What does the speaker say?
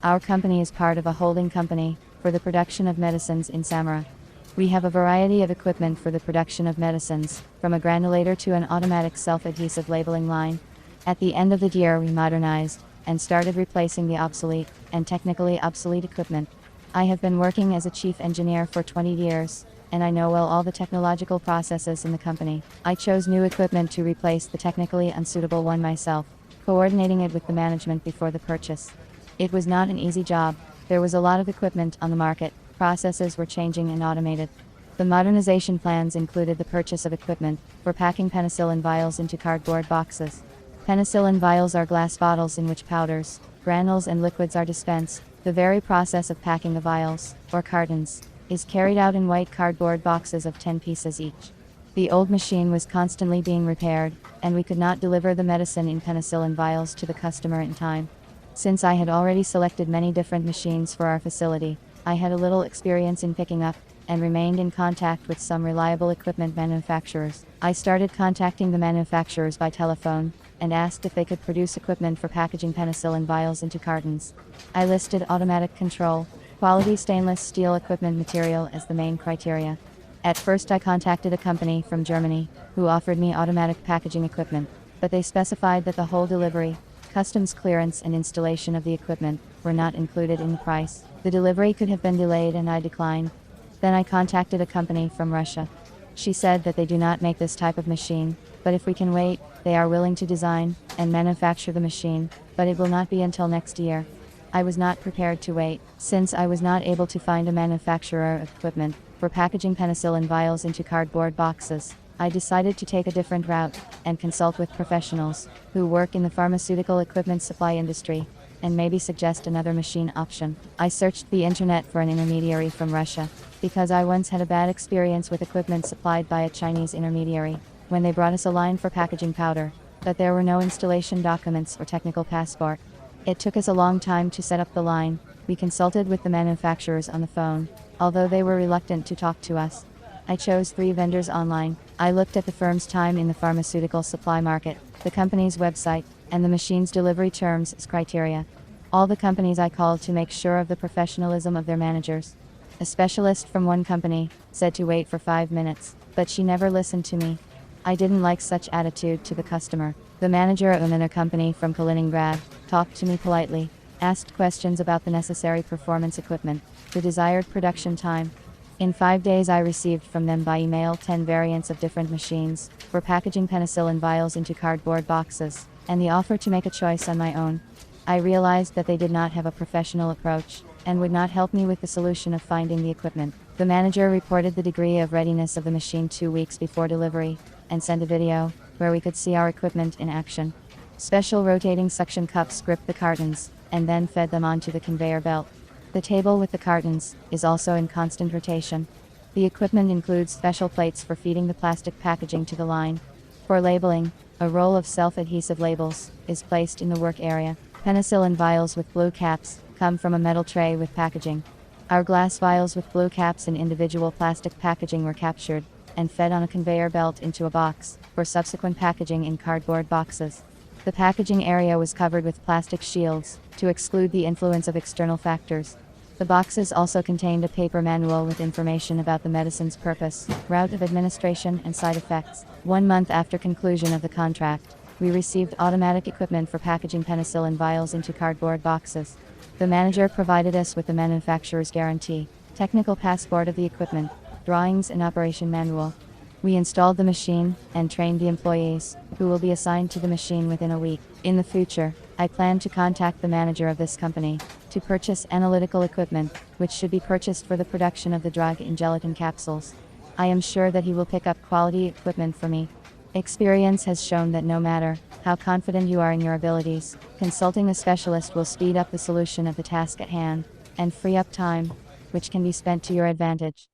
Our company is part of a holding company for the production of medicines in Samara. We have a variety of equipment for the production of medicines, from a granulator to an automatic self-adhesive labeling line. At the end of the year, we modernized and started replacing the obsolete and technically obsolete equipment. I have been working as a chief engineer for 20 years, and I know well all the technological processes in the company. I chose new equipment to replace the technically unsuitable one myself, coordinating it with the management before the purchase. It was not an easy job. There was a lot of equipment on the market, processes were changing and automated. The modernization plans included the purchase of equipment for packing penicillin vials into cardboard boxes. Penicillin vials are glass bottles in which powders, granules and liquids are dispensed. The very process of packing the vials, or cartons, is carried out in white cardboard boxes of 10 pieces each. The old machine was constantly being repaired, and we could not deliver the medicine in penicillin vials to the customer in time. Since I had already selected many different machines for our facility, I had a little experience in picking up and remained in contact with some reliable equipment manufacturers. I started contacting the manufacturers by telephone and asked if they could produce equipment for packaging penicillin vials into cartons. I listed automatic control, quality stainless steel equipment material as the main criteria. At first I contacted a company from Germany who offered me automatic packaging equipment, but they specified that the whole delivery, customs clearance and installation of the equipment were not included in the price. The delivery could have been delayed and I declined. Then I contacted a company from Russia. She said that they do not make this type of machine, but if we can wait, they are willing to design and manufacture the machine, but it will not be until next year. I was not prepared to wait, since I was not able to find a manufacturer of equipment for packaging penicillin vials into cardboard boxes. I decided to take a different route and consult with professionals who work in the pharmaceutical equipment supply industry and maybe suggest another machine option. I searched the internet for an intermediary from Russia because I once had a bad experience with equipment supplied by a Chinese intermediary when they brought us a line for packaging powder, but there were no installation documents or technical passport. It took us a long time to set up the line. We consulted with the manufacturers on the phone, although they were reluctant to talk to us. I chose 3 vendors online. I looked at the firm's time in the pharmaceutical supply market, the company's website, and the machine's delivery terms as criteria. All the companies I called to make sure of the professionalism of their managers. A specialist from one company said to wait for 5 minutes, but she never listened to me. I didn't like such attitude to the customer. The manager of another company from Kaliningrad talked to me politely, asked questions about the necessary performance equipment, the desired production time. In 5 days I received from them by email 10 variants of different machines for packaging penicillin vials into cardboard boxes, and the offer to make a choice on my own. I realized that they did not have a professional approach and would not help me with the solution of finding the equipment. The manager reported the degree of readiness of the machine 2 weeks before delivery and sent a video where we could see our equipment in action. Special rotating suction cups gripped the cartons and then fed them onto the conveyor belt. The table with the cartons is also in constant rotation. The equipment includes special plates for feeding the plastic packaging to the line. For labeling, a roll of self-adhesive labels is placed in the work area. Penicillin vials with blue caps come from a metal tray with packaging. Our glass vials with blue caps and individual plastic packaging were captured and fed on a conveyor belt into a box for subsequent packaging in cardboard boxes. The packaging area was covered with plastic shields to exclude the influence of external factors. The boxes also contained a paper manual with information about the medicine's purpose, route of administration, and side effects. 1 month after conclusion of the contract, we received automatic equipment for packaging penicillin vials into cardboard boxes. The manager provided us with the manufacturer's guarantee, technical passport of the equipment, drawings and operation manual. We installed the machine and trained the employees, who will be assigned to the machine within a week. In the future, I plan to contact the manager of this company to purchase analytical equipment, which should be purchased for the production of the drug in gelatin capsules. I am sure that he will pick up quality equipment for me. Experience has shown that no matter how confident you are in your abilities, consulting a specialist will speed up the solution of the task at hand and free up time, which can be spent to your advantage.